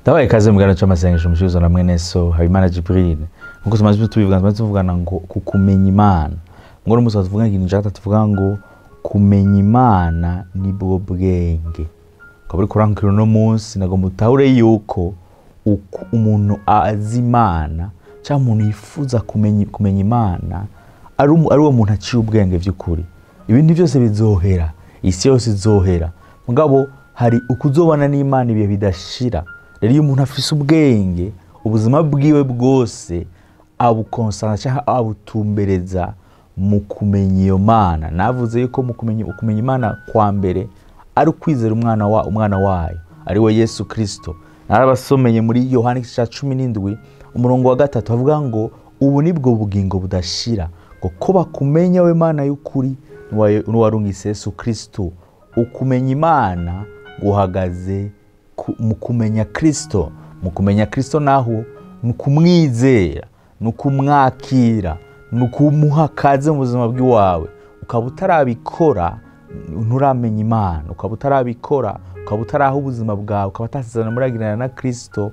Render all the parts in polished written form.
Dabaye kaze mu gano cy'amasengesho mushizo na mwene so Habimana Jibril. Nkuko tumaze tuvugana ngo kumenya Imana. Ngo n'umusaza tuvuga ngo njata tuvuga ngo kumenya Imana nibwo bwenge. Kaburi kurankiro no munsi nago mutahure yuko umuntu azi Imana cyangwa umuntu yifuza kumenya Imana ari uwo muntu aciye ubwenge by'ukuri. Ibindi byose bizohera, isi yose izohera. Mugabo hari ukuzobana n'Imana ibihe bidashira. Rero iyo umuntu afise ubwenge, ubuzima bwiwe bwose abukonsana cyangwa abutumbereza mu kumenya iyo Mana. Navuze yuko mu kumenya Imana kwa mbere ari ukwizera umwana wayo ari we Yesu Kristo. Narabasomeye muri Yohana 17 umurongo wa 3 havuga ngo ubu nibwo bugingo budashira ngo ko bakumenya we Mana y'ukuri n'uwarungise Yesu Kristo. Ukumenya Imana guhagaze mu kumenya Kristo. Mu kumenya Kristo naho nukumwizera, nukumwakira, nukumuha kaze mu buzima bw'iwawe. Ukaba utarabikora nturamenya Imana, ukaba utarabikora, ukaba utaraho ubuzima bwawe, ukaba utasezerana muragirana na Kristo,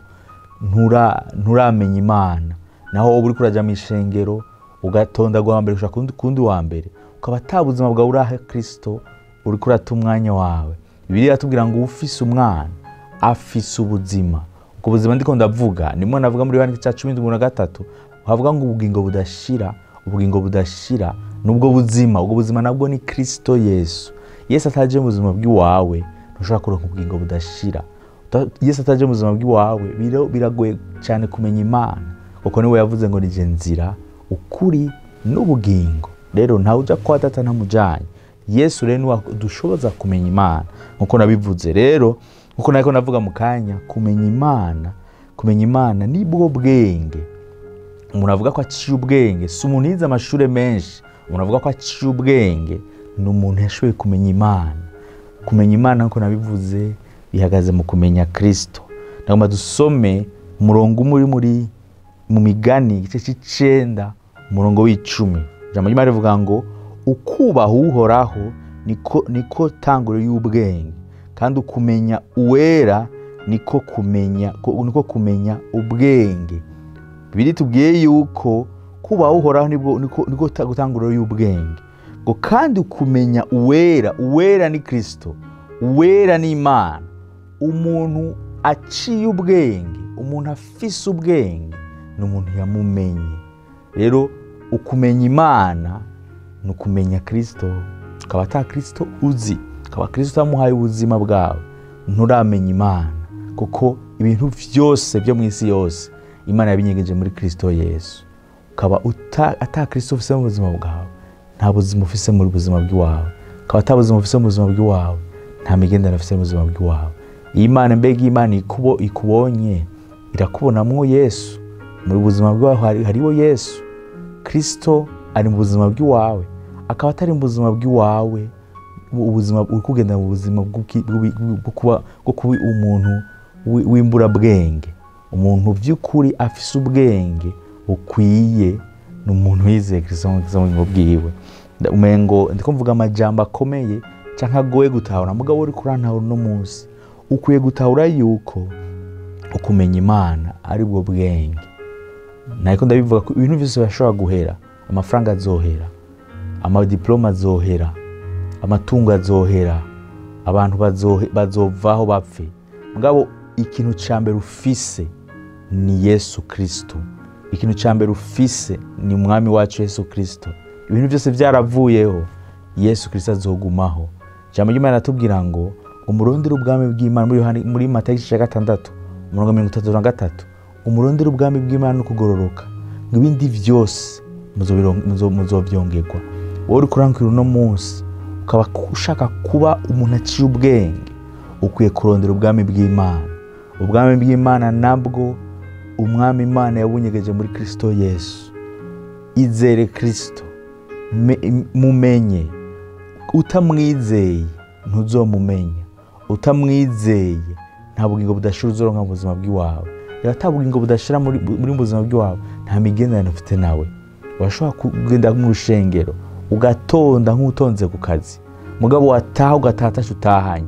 nturamenya Imana. Naho uri kuraja mu ishengero ugatonda gwa mbere ushaka kundi wa mbere, ukaba atabuzima bwawe uraha Kristo, uri kurata umwanya wawe. Bibiliya yatubwira ngo ufise umwana afise ubuzima. Ubwo buzima ndiko ndavuga nimwe navuga muri Yohana 13 havuga ngo ubugingo budashira. Ubugingo budashira nubwo buzima. Ubwo buzima nabwo ni Kristo Yesu. Yesu ataje mu buzima bw'iwawe ntushaka kuronka ubugingo budashira. Yesu ataje mu buzima bw'iwawe biragoye cyane kumenya Imana, kuko niwe yavuze ngo nije nzira ukuri n'ubugingo. Rero ntawe uja kwa Data ntamujanye. Yesu rero dushoboza kumenya Imana nkuko nabivuze. Rero nkuko nako navuga mu kanya, kumenya Imana nibwo bwenge. Umuntu avuga ko aciye ubwenge si umuntu yize amashure menshi. Umuntu avuga ko aciye ubwenge ni umuntu yashoboye kumenya Imana. Kumenya Imana nkuko nabivuze bihagaze mu kumenya Kristo. Nagomba dusome umurongo muri mu Migani igice c'9 umurongo w'10. Ijambo ry'Imana rivuga ngo ukubaha Uhoraho niko tanguro y'ubwenge, kandi ukumenya Uwera niko kumenya ubwenge. Bibiri tubwiye yuko kubaha Uhoraho niko tanguro y'ubwenge. Ngo kandi ukumenya Uwera ni Kristo, Uwera ni Imana. Umuntu aciye ubwenge, umuntu afise ubwenge ni umuntu yamumenye. Rero ukumenya Imana nukumenya Kristo. Ukaba ata Kristo uzi, ukaba Kristo amuhaye ubuzima bwawe, nturamenya Imana. Kuko ibintu byose byo mu isi yose Imana yabinyegeje muri Kristo Yesu. Ukaba ata Kristo ufise mu buzima bwawe, nta buzima ufise muri buzima bw'iwawe. Ukaba ata buzima ufise mu buzima bw'iwawe, nta migendera ufise mu buzima bw'iwawe. Imana mbega Imana ikubonye irakubonamwo Yesu. Muri buzima bwawe hariho Yesu. Kristo ari mu buzima bw'iwawe, akaba atari mu buzima bw'iwawe. Ubuzima ukugenda mu buzima bwo kuba umuntu w'imbura bwenge. Umuntu by'ukuri afise ubwenge ukwiye ni umuntu yizeye Kristo mu bwiwe. Umengo ndiko mvuga amajambo akomeye canka goye gutahura, mugabo uri kurantahura no munsi ukwiye gutahura yuko ukumenya Imana ari bwo bwenge. Nako ndabivuga ko ibintu byose bashobora guhera. Amafaranga azohera, amadiploma azohera, amatungo azohera, abantu bazovaho bapfe. Mugabo ikintu cyambere ufise ni Yesu Kristo. Ikintu cyambere ufise ni umwami wacu Yesu Kristo. Ibintu byose byaravuyeho, Yesu Kristo azogumaho. Jambo ry'Imana atubwira ngo umurondera ubwami bw'Imana muri Matayo 6 umurongo 33, umurondera ubwami bw'Imana no kugororoka, ibindi byose muzovyongerwa. Wowe uri kurankira no munsi ukaba ushaka kuba umuntu aciye ubwenge, ukwiye kurondera ubwami bw'Imana. Ubwami bw'Imana nabwo umwami Imana yabunyegeje muri Kristo Yesu. Izere Kristo, mumenye. Utamwizeye ntuzomumenya. Utamwizeye nta bugingo budashira uzoronka mu buzima bw'iwawe. Rero ata bugingo budashira muri buzima bw'iwawe, nta migenderano ufite nawe. Washobora kugenda mu rushengero ugatonda nk'utonze ku kazi, mugabo wataha ugatata utahanye.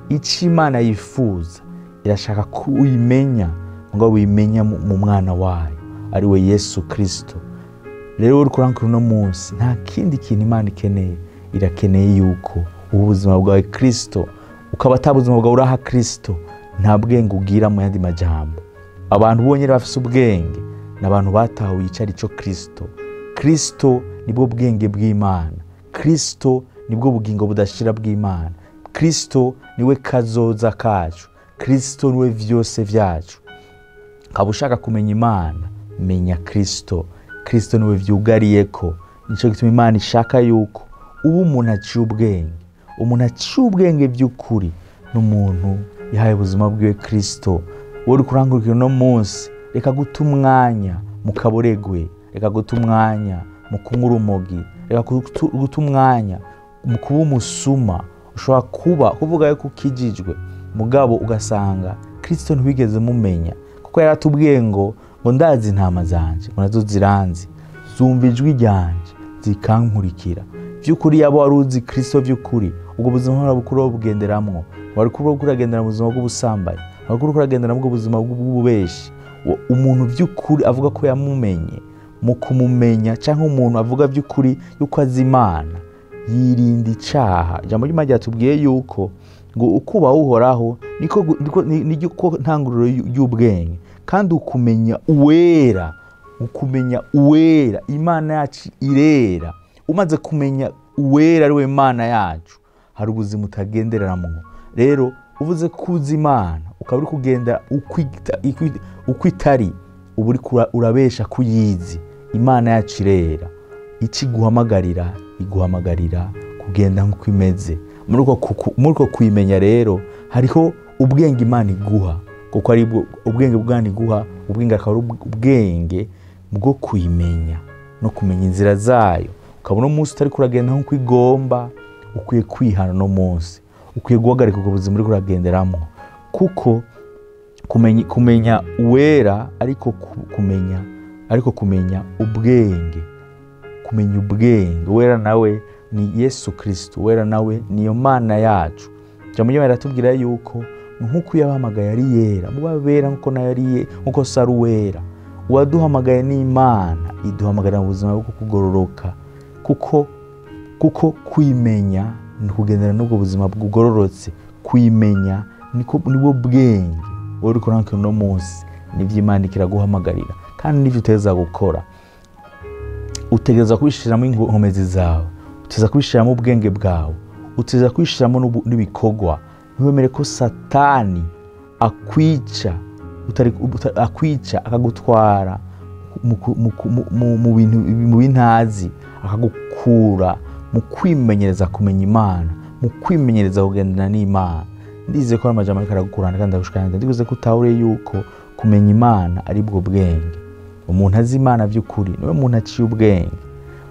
Ici Imana yifuza irashaka ko uyimenya ngo uyimenya mu mwana wayo ari we Yesu Kristo. Rero uri kurankura uno munsi nta kindi kintu Imana ikeneye, irakeneye yuko ubuzima bwawe Kristo, ukaba atabuzima bwawe uraha Kristo, nta bwenge ugira mu yandi majambo. Abantu bonyine bafise ubwenge n'abantu batahuye icari cyo Kristo. Kristo nibwo bwenge bw'Imana, Kristo nibwo bugingo budashira bw'Imana, Kristo niwe kazoza kacu, Kristo niwe vyose vyacu. Kaba ushaka kumenya Imana, menya Kristo. Kristo niwe vyugariyeko. Nico gituma Imana ishaka yuko ubu umuntu aciye ubwenge, umuntu aciye ubwenge by'ukuri n'umuntu yahaye ubuzima bwiwe Kristo. Uri kurangurukira no munsi, reka guta umwanya mu kaboregwe, reka guta umwanya mu kunywa urumogi, reka guta umwanya mu kuba umusuma. Ushobora kuvuga yuko ukijijwe mugabo ugasanga Kristo ntwigeze mumenya, kuko yaratubwiye ngo ndazi intama zanje, ngo nazo ziranzi, zumva ijwi ryanje zikankurikira. Vy'ukuri yabo waruzi Kristo vy'ukuri, ubwo buzima bukuru bugenderamwo, wari kuba kuragendera mu buzima bw'ubusambanyi, wari kuba kuragendera mu buzima bw'ububeshi. Umuntu vy'ukuri avuga ko yamumenye, mu kumumenya cyangwa umuntu avuga vy'ukuri yuko azi Imana, yirinda icaha. Ijambo ry'Imana ryatubwiye yuko ngo ukuba uhoraho niko ntanguriro y'ubwenge, kandi ukumenya uwera, Imana yacu irera. Umaze kumenya uwera ari we Imana yacu, hari ubuzima utagenderamwo. Rero uvuze kuza Imana ukaba uri kugenda ukwitari, ubu uri urabesha kuyizi. Imana yacu irera, iguhamagarira kugenda nk'uko imeze. Muri uko kwimenya rero hariho ubwenge Imana iguha, kuko ari ubwenge bw'Imana iguha. Ubwenge akaba ari ubwenge bwo kwimenya no kumenya inzira zayo. Ukabona umunsi utari kuragenda nk'uko igomba, ukwiye kwihana no munsi, ukwiye guhagarika ubwo buzima uri kuragenderamo, kuko kumenya uwera ariko kumenya ubwenge. Kumenya ubwenge uwera nawe ni Yesu Kristo, uwera nawe niyo Mana yacu. Jambo ryo baratubwira yuko nk'uko yabahamagaye ari yera, mubabera nk'uko nayo ari nk'uko sari uwera. Uwaduhamagaye ni Imana, iduhamagara mu buzima bwo kugororoka, kuko kwimenya ni kugendera n'ubwo buzima bw'ugororotse. Kwimenya nibwo bwenge uri kuranka no munsi, nivyo Imana ikiraguhamagarira, kandi nivyo uteza gukora. Utegeza kubishiramo inkomezi zawe, uteza kubishiramo ubwenge bwawe, uteza kubishiramo n'ibikogwa. Ntiwemere ko Satani akwica akagutwara mu bintazi, akagukura mu kwimenyereza kumenya Imana, mu kwimenyereza kugendana n'Imana. Ndize ko amajambo aragukurana kandi agushikana. Ndiguze ko utahure yuko kumenya Imana ari bwo bwenge. Umuntu azi Imana by'ukuri niwe muntu aciye ubwenge.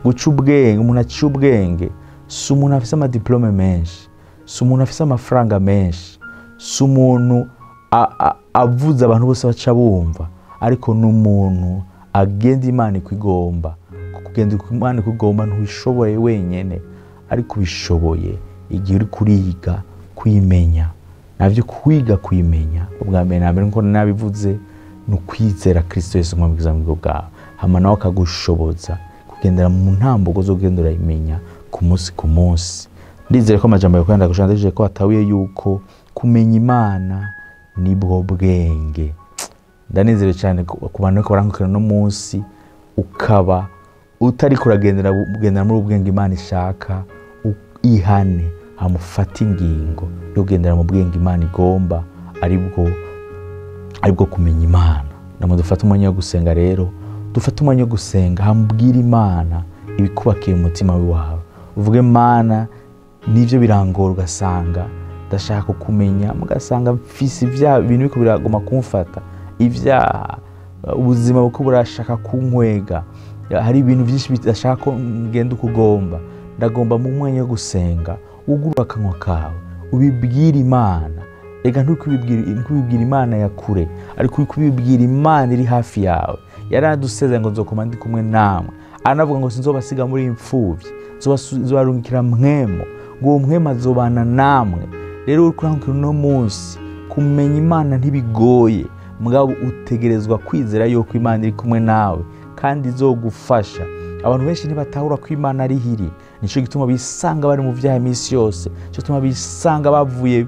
Guca ubwenge, umuntu aciye ubwenge si umuntu afise amadiplome menshi, si umuntu afise amafaranga menshi, si umuntu avuze abantu bose baca bumva, ariko n'umuntu agenda Imana ikigomba. Kugenda Imana ikigomba ntuishoboye wenyene, ariko bishoboye igihe uri kuriga kwimenya. Navyo kwiga kwimenya ubwa mbere na mbere nko nabivuze no kwizera Kristo Yesu mu bwizamo bwawe, hama nawe akagushoboza kugendera mu ntambuko zo kugendera imenya ku munsi. Ndizere ko amajambo yakwenda gushandije ko atawiye yuko kumenya Imana nibwo bwenge. Ndanezere cyane ku bantu ko barankukira no munsi, ukaba utari kuragendera muri ubwenge Imana ishaka, ihane hamufata ingingo yo kugendera mu bwenge Imana igomba, aribwo kumenya Imana. Namwe dufata umwanya wo gusenga rero, dufata umwanya wo gusenga, hambwira Imana ibikubakiye mu mutima wawe. Uvuge Mana, nivyo birangora, ugasanga ndashaka kumenya, mugasanga mfise ibya bintu biko biragoma kumfata, ivyaha, ubuzima buko burashaka kunkwega, hari ibintu byinshi bidashaka ko ngenda ukugomba. Ndagomba mu mwanya wo gusenga ugura akanwa kawe ubibwira Imana. Ega ntukubibwira Imana ya kure, ariko kubibwira Imana iri hafi yawe. Yaraduseze ngo nzokoma ndi kumwe namwe, anavuga ngo sinzobasiga muri imfuvyi, nzobarungikira mpwemo, ngo mpwema azobana namwe. Rero uri kurankira no munsi kumenya Imana ntibigoye, mugabo utegerezwa kwizera yuko Imana iri kumwe nawe kandi izogufasha. Abantu benshi ntibatahura ko Imana ari hiri, nico gituma bisanga bari mu vyaha imisi yose, cyo gituma bisanga bavuye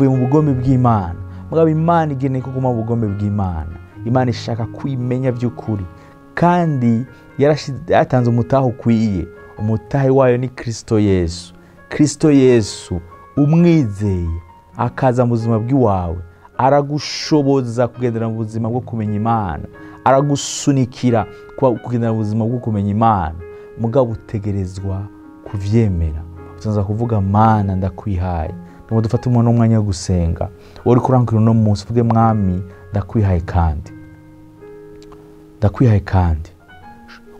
mu bugombe bw'Imana. Mugabo Imana igeneye ko guma mu bugombe bw'Imana. Imana ishaka kwimenya by'ukuri, kandi yatanze umutaho ukwiye. Umutahe wayo ni Kristo Yesu. Kristo Yesu umwizeye akaza mu buzima bw'iwawe, aragushoboza kugendera mu buzima bwo kumenya Imana, aragusunikira kugendera mu buzima bwo kumenya Imana. Mugabo utegerezwa kuvyemera, utanza kuvuga Mana ndakwihaye. Ngo dufate umwanya wo gusenga, uri kurangura no munsi uvuge Mwami ndakwihaye kandi.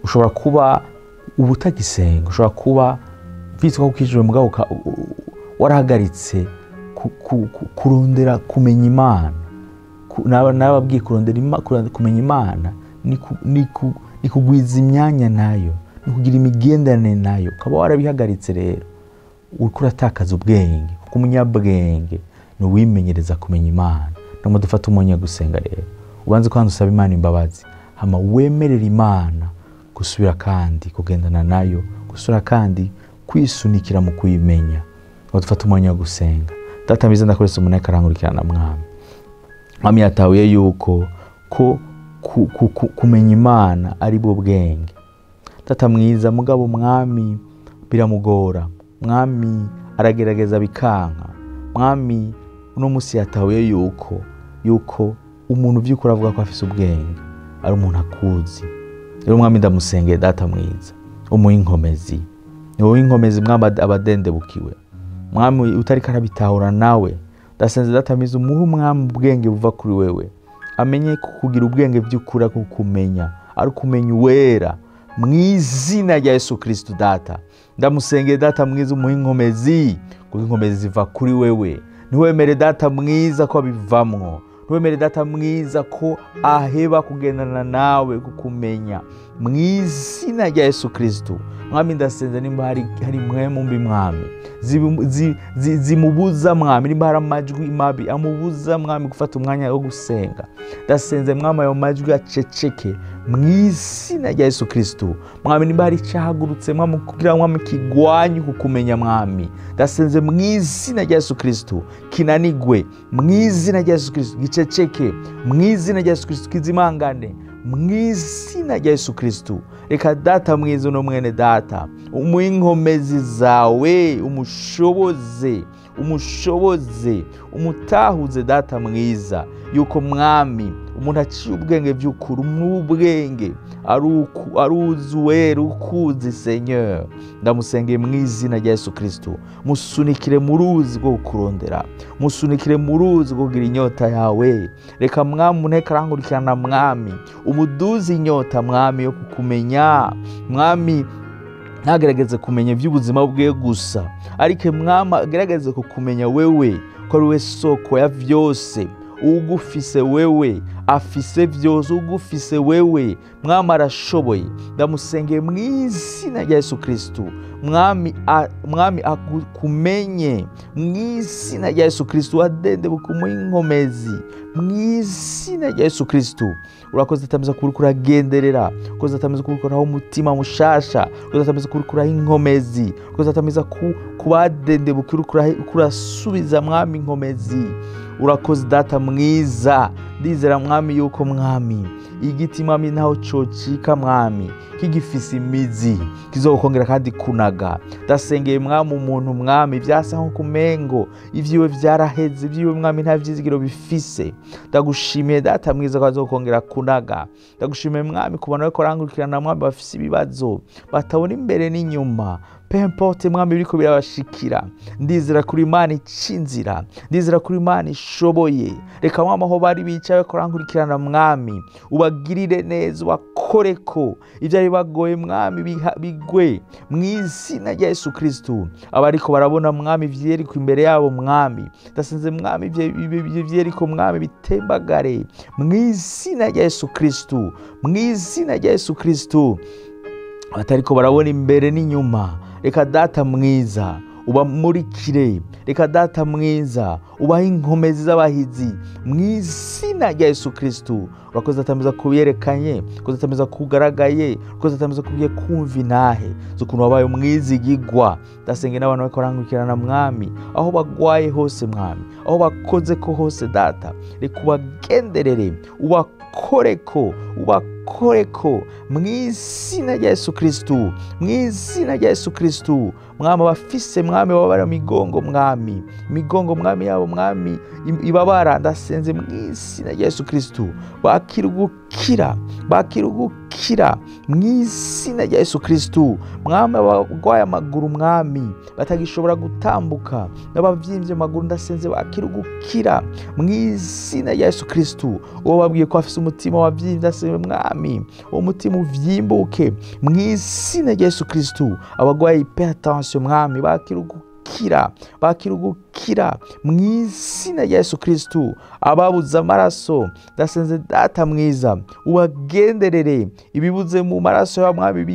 Ushobora kuba ubutagisenga, ushobora kuba vitwa kukijwe mugabo warahagaritse kurondera kumenya Imana. Nababwiye kurondera kumenya Imana ni kugwiza imyanya nayo, ni kugira imigendane nayo. Ukaba warabihagaritse rero, uriko uratakaza ubwenge. Kuko umunyabwenge ni uwimenyereza kumenya Imana. Namwe dufate umwanya gusenga rero, ubanze kandi usaba Imana imbabazi, hama wemerera Imana gusubira kandi kugendana nayo, gusubira kandi kwisunikira mu kuyimenya. Ngo dufate umwanya gusenga. Data mbiza ndakoresa umuneka karangurikirana Mwami. Mwami yatahuye yuko kumenya Imana ari bwo bwenge. Data mwiza, mugabo Mwami biramugora. Mwami aragerageza bikanka. Mwami uno musi yatahuye yuko umuntu vy'ukuri avuga ko afise ubwenge ari umuntu akuzi. Rero Mwami ndamusengeye Data mwiza, umuha inkomezi. Ni wowe inkomezi Mwami abadendebukiwe. Mwami utariko arabitahura nawe, ndasenze Data mwiza umuha Mwami ubwenge buva kuri wewe. Amenye kugira ubwenge by'ukuri kumenya, ari kumenya uwera. Mw'izina rya Yesu Kristo Data ndamusengeye Data mwiza umuha inkomezi, kuko inkomezi ziva kuri wewe. Niwemere Data mwiza ko abivamwo, niwemere Data mwiza ko aheba kugendana nawe kukumenya. Mw'izina rya Yesu Kristo Mwami ndasenze nimba hari mwemu mbi Mwami zimubuza Mwami, nimba hari amajwi mabi amubuza Mwami gufata umwanya wo gusenga, ndasenze Mwami ayo majwi aceceke mw'izina rya Yesu Kristo. Mwami nimba hari cyahagurutse Mwami kugira Mwami kigwanye kukumenya Mwami, ndasenze mw'izina rya Yesu Kristo kinanigwe, mw'izina rya Yesu Kristo giceceke, mw'izina rya Yesu Kristo kizimangane, mw'izina rya Yesu Kristo. Reka Data mwiza no mwene Data umuinkomezi zawe umushoboze umutahuze Data mwiza, yuko Mwami umuntu aciye ubwenge by'ukuri, umubwenge aruzuwera ukuzi Seigneur. Ndamusengeye mw'izina rya Yesu Kristo, musunikire mu ruzi rwo kurondera, musunikire mu ruzi rwo kugira inyota yawe. Reka Mwami uneka arangurikirana Mwami, umuduzi inyota Mwami yo kukumenya. Mwami ntagerageze kumenya iby'ubuzima bwe gusa, ariko Mwami agerageze kukumenya wewe, ko ari we soko ya vyose. Ugufise wewe afise byose, ugufise wewe Mwami arashoboye. Ndamusengeye mw'izina rya Yesu Kristo, Mwami akumenye mw'izina rya Yesu Kristo, adende bukumuha inkomezi mw'izina rya Yesu Kristo. Urakoze atameza kuragenderera, urakoze atameza kurikuraho umutima mushasha, urakoze atameza kurikuraho inkomezi, urakoze atameza kubadende kurasubiza Mwami inkomezi. Urakoze Data mwiza, ndizera Mwami yuko Mwami igiti Mwami naho cocika Mwami kigifise imizi kizokongera kandi kunaga. Ndasengeye Mwami umuntu Mwami byasa nko kumengo ivyiwe vyaraheze, ivyiwe Mwami nta vyizigiro bifise. Ndagushimiye Data mwiza ko azokongera kunaga. Ndagushimiye Mwami kubona ko rangurikirana Mwami bafise ibibazo batabona imbere n'inyuma, pempote Mwami biriko birabashikira. Ndizera kuri Imana icinzira, ndizera kuri Imana ishoboye. Reka Mwami aho bari bicaye ko rangurikirana Mwami ubagirire neza, ubakoreko ivyari bagoye Mwami bigwe mw'izina rya Yesu Kristo. Abariko barabona Mwami vyeriko imbere yabo Mwami, ndasenze Mwami vyeriko Mwami bitembagare mw'izina rya Yesu Kristo, mw'izina rya Yesu Kristo. Abatariko barabona imbere n'inyuma, reka Data mwiza ubamurikire. Reka data mwiza ubahe inkomezi z'abahizi mu izina rya Yesu Kristo. Urakoze atameza kuyerekanye, urakoze atameza kugaragaye, urakoze atameza kugiye kumva intahe z'ukuntu wabaye umwizigigwa. Ndasenge n'abantu bariko barangukirana mwami, aho bagwaye hose mwami, aho bakoze ko hose data, reka ubagenderere, ubakoreko mu izina rya Yesu Kristo, mu izina rya Yesu Kristo. Mwami abafise mwami babara migongo mwami, migongo mwami yabo mwami ibabara, ndasenze mu izina rya Yesu Kristo bakirugukira mu izina rya Yesu Kristo. Mwami abagwaye amaguru mwami batagishobora gutambuka, n'abavyimbye amaguru ndasenze bakirugukira mu izina rya Yesu Kristo. Uwo babwiye ko afise umutima wavyimbye ndasenze mwami uwo mutima uvyimbuke mu izina rya Yesu Kristo. Abagwaye hypertension mwami bakirugukira mu izina rya Yesu Kristo. Ababuze amaraso ndasenze data mwiza ubagenderere, ibibuze mu maraso ya mwami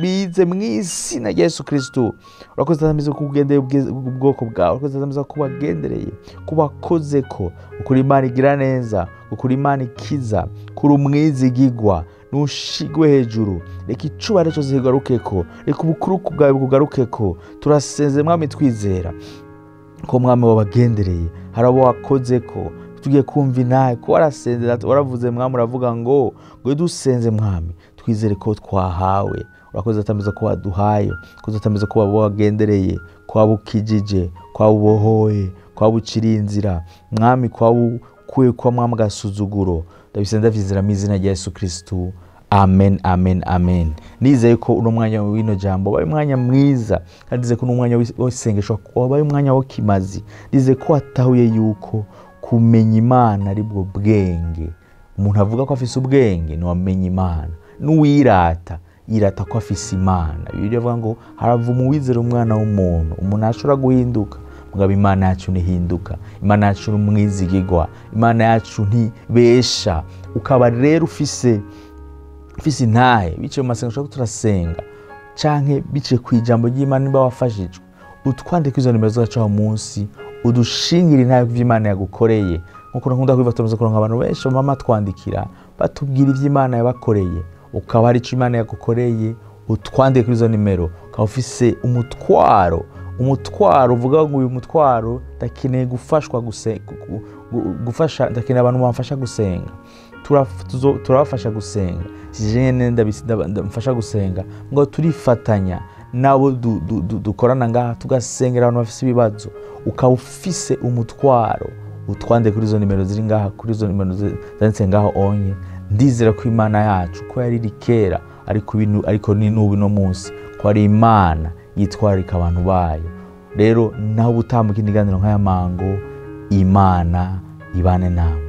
bize mu izina rya Yesu Kristo. Urakoze atameze kugendera ubwoko bwawe, urakoze atameze kubagendereye, kubakozeko. Ukuri Imana igira neza, ukuri Imana ikiza, kuri umwizigigwa, nushigwe hejuru. Reka icubahiro cyose kigarukeko, reka ubukuru bwawe bugarukeko. Turasenze mwami twizera ko mwami wabagendereye, hari abo wakozeko. Tugiye kumva intahe ko warasenze, waravuze mwami, uravuga ngo dusenze mwami twizere ko twahawe. Urakoze atameza ko waduhaye, urakoze atameza ko wabagendereye, ko wabukijije, ko wabubohoye, ko wabuciriye inzira mwami, ko wabukuye kwa mwami agasuzuguro. Ndabisenze ndavyizera mu izina rya Yesu Kristo. Amen, amen, amen. Nizeye ko uno mwanya w'ino jambo wabaye umwanya mwiza, kandi nizeye ko uno mwanya w'isengesho wabaye umwanya wo kimazi. Nizeye ko watahuye yuko kumenya Imana ari bwo bwenge. Umuntu avuga ko afise ubwenge ni wamenya Imana. N'uwirata yirata ko afise Imana. Bibiliya ivuga ngo haravuma uwizera umwana w'umuntu. Umuntu ashobora guhinduka, mugabo Imana yacu ntihinduka. Imana yacu ni umwizigigwa, Imana yacu ntibesha. Ukaba rero ufise intahe biciye mu masengesho turasenga, canke biciye ku ijambo ry'Imana niba wafashijwe, utwandike izo nimero zacu aho munsi, udushingira intahe vy'Imana yagukoreye. Nkuko nkunda kwibatomeza kuronka abantu benshi mama twandikira batubwira ivy'Imana yabakoreye. Ukaba hari ico Imana yagukoreye, utwandike kuri izo nimero. Ukaba ufise umutwaro uvuga ngo uyu mutwaro ndakeneye gufasha, ndakeneye abantu bamfasha gusenga. Turabafasha gusenga. Sijene ndamfasha gusenga, ngo turifatanya nabo dukorana ngaha tugasengera abantu bafise ibibazo. Ukaba ufise umutwaro, utwande kuri izo nimero ziri ngaha, kuri izo nimero zanditse ngaho onye. Ndizera ko Imana yacu ko yari kera ariko ni n'ubu no munsi ko ari Imana yitwarika abantu bayo. Rero naho utambuka indiganiro nk'aya mango, Imana ibane nawe.